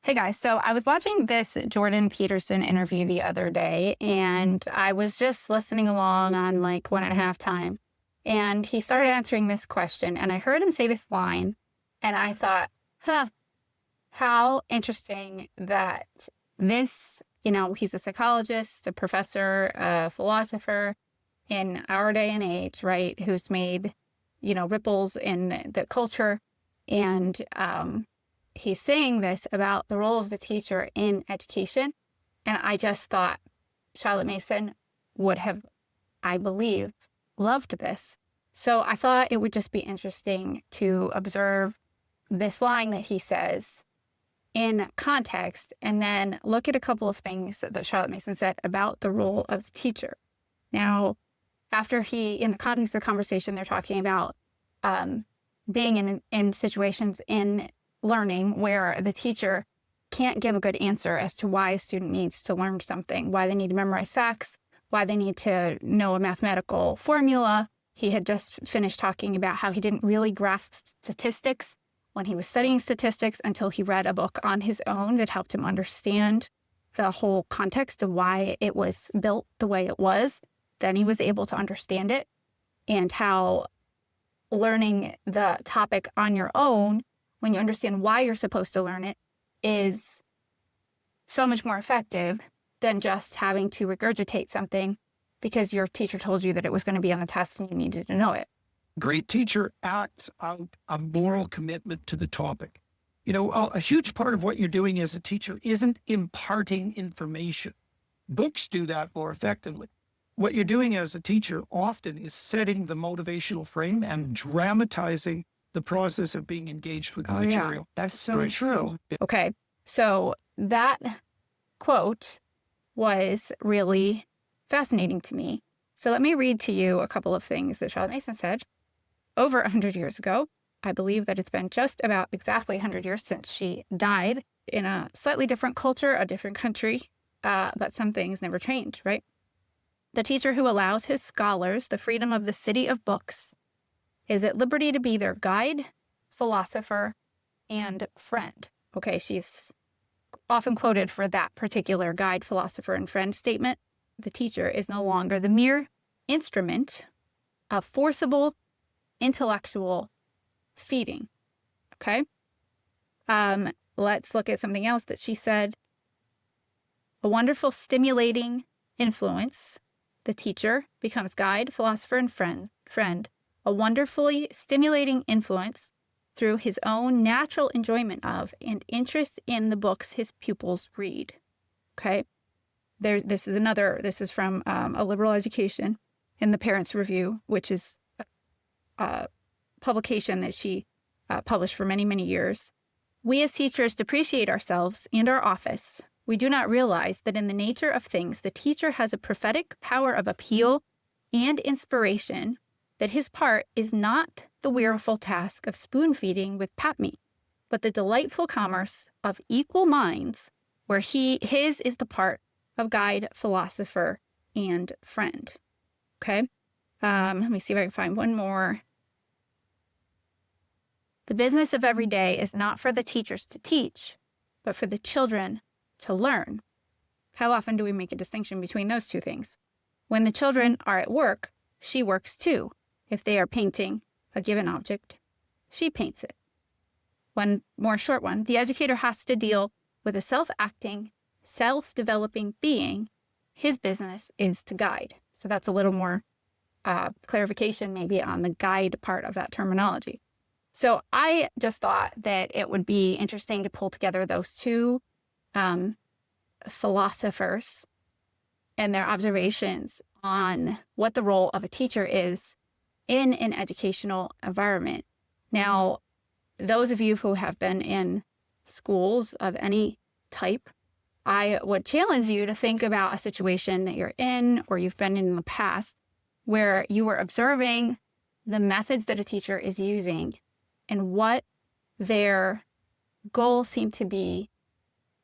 Hey guys, so I was watching this Jordan Peterson interview the other day, and I was just listening along on like 1.5 time. And he started answering this question, and I heard him say this line, and I thought, huh, how interesting that he's a psychologist, a professor, a philosopher in our day and age, right? Who's made, ripples in the culture. And he's saying this about the role of the teacher in education. And I just thought Charlotte Mason would have, I believe, loved this. So I thought it would just be interesting to observe this line that he says in context and then look at a couple of things that Charlotte Mason said about the role of the teacher. Now, in the context of the conversation, they're talking about being in situations in learning where the teacher can't give a good answer as to why a student needs to learn something, why they need to memorize facts, why they need to know a mathematical formula. He had just finished talking about how he didn't really grasp statistics when he was studying statistics until he read a book on his own that helped him understand the whole context of why it was built the way it was. Then he was able to understand it, and how learning the topic on your own, when you understand why you're supposed to learn it, is so much more effective than just having to regurgitate something because your teacher told you that it was going to be on the test and you needed to know it. Great teacher acts out a moral commitment to the topic. A huge part of what you're doing as a teacher isn't imparting information. Books do that more effectively. What you're doing as a teacher often is setting the motivational frame and dramatizing the process of being engaged with the material. Yeah, that's so true. Okay, so that quote was really fascinating to me. So let me read to you a couple of things that Charlotte Mason said over 100 years ago. I believe that it's been just about exactly 100 years since she died, in a slightly different culture, a different country, but some things never change, right? The teacher who allows his scholars the freedom of the city of books is at liberty to be their guide, philosopher, and friend. Okay, she's often quoted for that particular guide, philosopher, and friend statement. The teacher is no longer the mere instrument of forcible intellectual feeding. Okay? Let's look at something else that she said. A wonderful stimulating influence. The teacher becomes guide, philosopher, and friend. A wonderfully stimulating influence through his own natural enjoyment of and interest in the books his pupils read. Okay? This is from A Liberal Education in the Parents' Review, which is a publication that she published for many, many years. We as teachers depreciate ourselves and our office. We do not realize that in the nature of things, the teacher has a prophetic power of appeal and inspiration, that his part is not the weariful task of spoon-feeding with pap meat, but the delightful commerce of equal minds, where his is the part of guide, philosopher, and friend. Okay? Let me see if I can find one more. The business of every day is not for the teachers to teach, but for the children to learn. How often do we make a distinction between those two things? When the children are at work, she works too. If they are painting a given object, she paints it. One more short one. The educator has to deal with a self-acting, self-developing being. His business is to guide. So that's a little more clarification maybe on the guide part of that terminology. So I just thought that it would be interesting to pull together those two philosophers and their observations on what the role of a teacher is in an educational environment. Now, those of you who have been in schools of any type, I would challenge you to think about a situation that you're in or you've been in the past where you were observing the methods that a teacher is using and what their goal seemed to be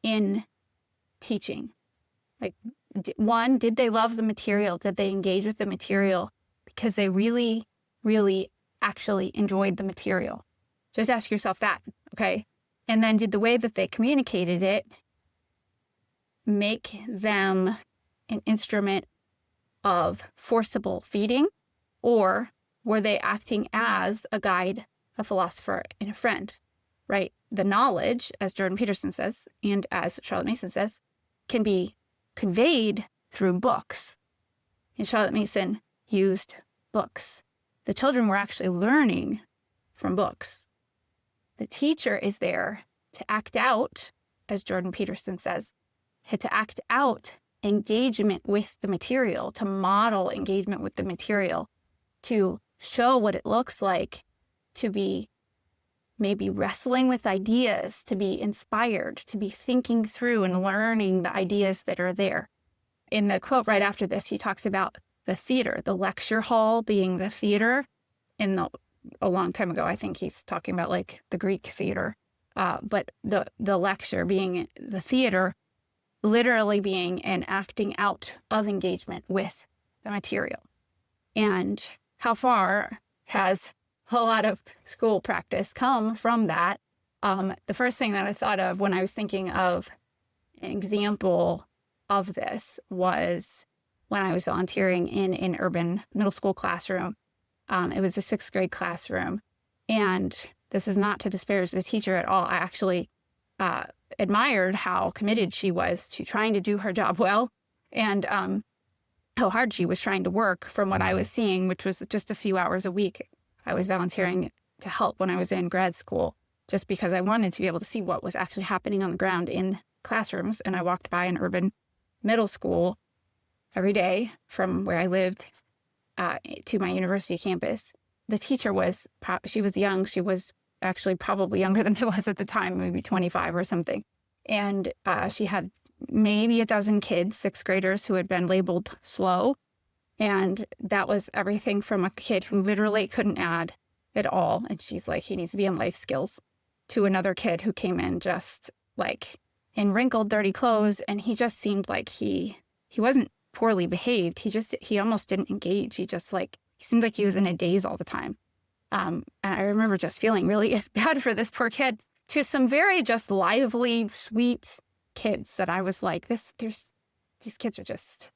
in teaching. Like, one, did they love the material? Did they engage with the material because they really, really actually enjoyed the material? Just ask yourself that, okay? And then did the way that they communicated it make them an instrument of forcible feeding, or were they acting as a guide, a philosopher, and a friend, right? The knowledge, as Jordan Peterson says, and as Charlotte Mason says, can be conveyed through books. And Charlotte Mason used books. The children were actually learning from books. The teacher is there to act out, as Jordan Peterson says, to act out engagement with the material, to model engagement with the material, to show what it looks like to be maybe wrestling with ideas, to be inspired, to be thinking through and learning the ideas that are there. In the quote right after this, he talks about the theater, the lecture hall being the theater. A long time ago, I think he's talking about like the Greek theater, but the lecture being the theater, literally being an acting out of engagement with the material. And how far has a lot of school practice come from that? The first thing that I thought of when I was thinking of an example of this was when I was volunteering in an urban middle school classroom. It was a 6th grade classroom. And this is not to disparage the teacher at all. I actually admired how committed she was to trying to do her job well, and how hard she was trying to work from what I was seeing, which was just a few hours a week. I was volunteering to help when I was in grad school, just because I wanted to be able to see what was actually happening on the ground in classrooms. And I walked by an urban middle school every day from where I lived to my university campus. The teacher she was young. She was actually probably younger than I was at the time, maybe 25 or something. And she had maybe a dozen kids, 6th graders, who had been labeled slow. And that was everything from a kid who literally couldn't add at all. And she's like, he needs to be in life skills, to another kid who came in just like in wrinkled, dirty clothes. And he just seemed like he wasn't poorly behaved. He almost didn't engage. He seemed like he was in a daze all the time. And I remember just feeling really bad for this poor kid, to some very just lively, sweet kids that I was like, these kids are just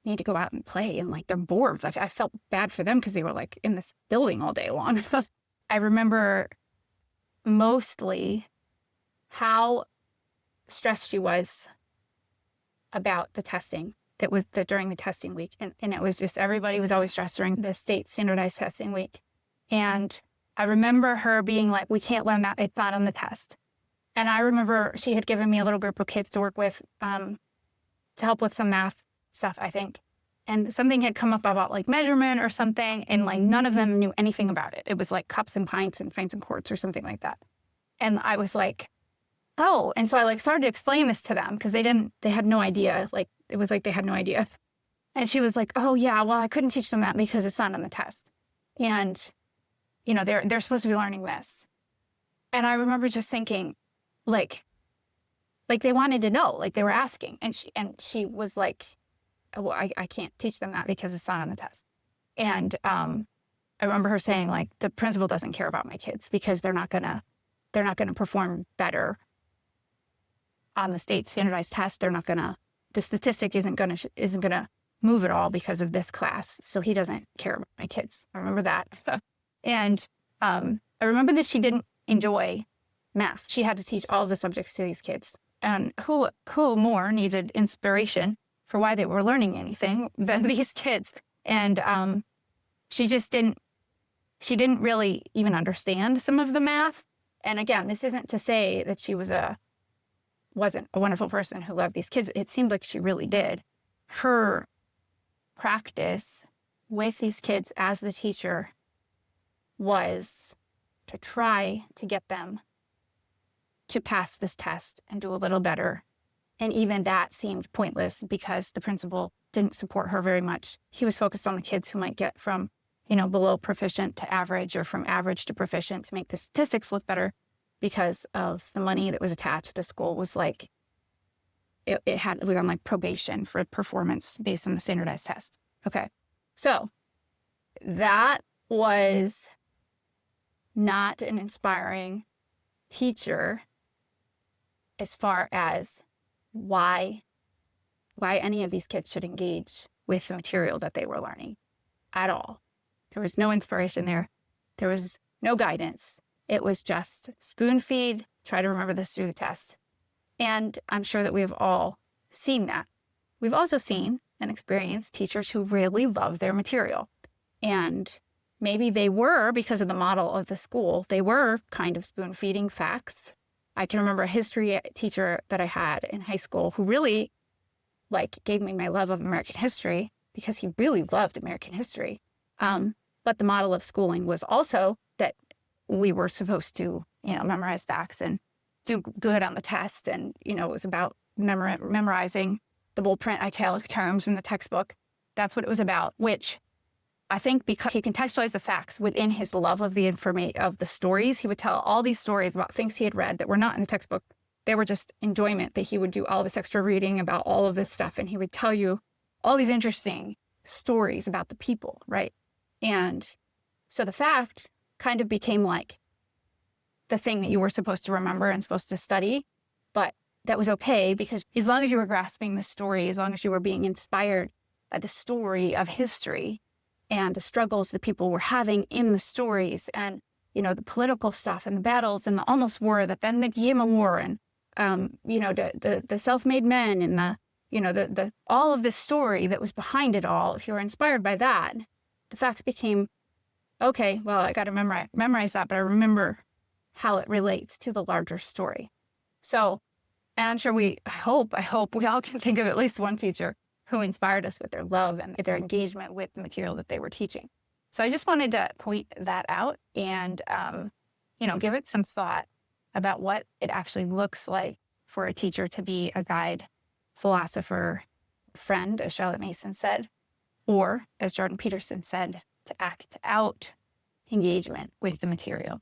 need to go out and play, and like they're bored. Like, I felt bad for them because they were like in this building all day long. I remember mostly how stressed she was about the testing that was during the testing week. And it was just, everybody was always stressed during the state standardized testing week. And I remember her being like, we can't learn that. It's not on the test. And I remember she had given me a little group of kids to work with to help with some math stuff, I think. And something had come up about like measurement or something. And like none of them knew anything about it. It was like cups and pints and quarts or something like that. And I was like, oh. And so I like started to explain this to them because they had no idea. Like, it was like they had no idea. And she was like, oh yeah, well, I couldn't teach them that because it's not on the test. And you know, they're supposed to be learning this. And I remember just thinking, like they wanted to know, like they were asking. And she was like, oh, well, I can't teach them that because it's not on the test. And I remember her saying, like, the principal doesn't care about my kids because they're not gonna perform better on the state standardized test. The statistic isn't gonna move at all because of this class. So he doesn't care about my kids. I remember that. And I remember that she didn't enjoy math. She had to teach all of the subjects to these kids. And who more needed inspiration for why they were learning anything than these kids? And she didn't really even understand some of the math. And again, this isn't to say that she wasn't a wonderful person who loved these kids. It seemed like she really did. Her practice with these kids as the teacher was to try to get them to pass this test and do a little better. And even that seemed pointless because the principal didn't support her very much. He was focused on the kids who might get from, below proficient to average, or from average to proficient, to make the statistics look better, because of the money that was attached. The school was like, it was on like probation for performance based on the standardized test. Okay. So that was not an inspiring teacher as far as why any of these kids should engage with the material that they were learning at all. There was no inspiration there. There was no guidance. It was just spoon feed, try to remember this through the test. And I'm sure that we have all seen that. We've also seen and experienced teachers who really love their material. And maybe they were, because of the model of the school, they were kind of spoon feeding facts. I can remember a history teacher that I had in high school who really gave me my love of American history because he really loved American history. But the model of schooling was also that we were supposed to, memorize facts and do good on the test. And, it was about memorizing the bold print italic terms in the textbook. That's what it was about, which I think because he contextualized the facts within his love of the of the stories, he would tell all these stories about things he had read that were not in the textbook. They were just enjoyment, that he would do all this extra reading about all of this stuff. And he would tell you all these interesting stories about the people, right? And so the fact kind of became like the thing that you were supposed to remember and supposed to study. But that was okay, because as long as you were grasping the story, as long as you were being inspired by the story of history and the struggles that people were having in the stories, and, the political stuff and the battles and the almost war that then became a war, and, the self-made men and the all of this story that was behind it all, if you were inspired by that, the facts became, okay, well, I got to memorize that, but I remember how it relates to the larger story. So, and I'm sure I hope we all can think of at least one teacher who inspired us with their love and their engagement with the material that they were teaching. So I just wanted to point that out and, give it some thought about what it actually looks like for a teacher to be a guide, philosopher, friend, as Charlotte Mason said, or, as Jordan Peterson said, to act out engagement with the material.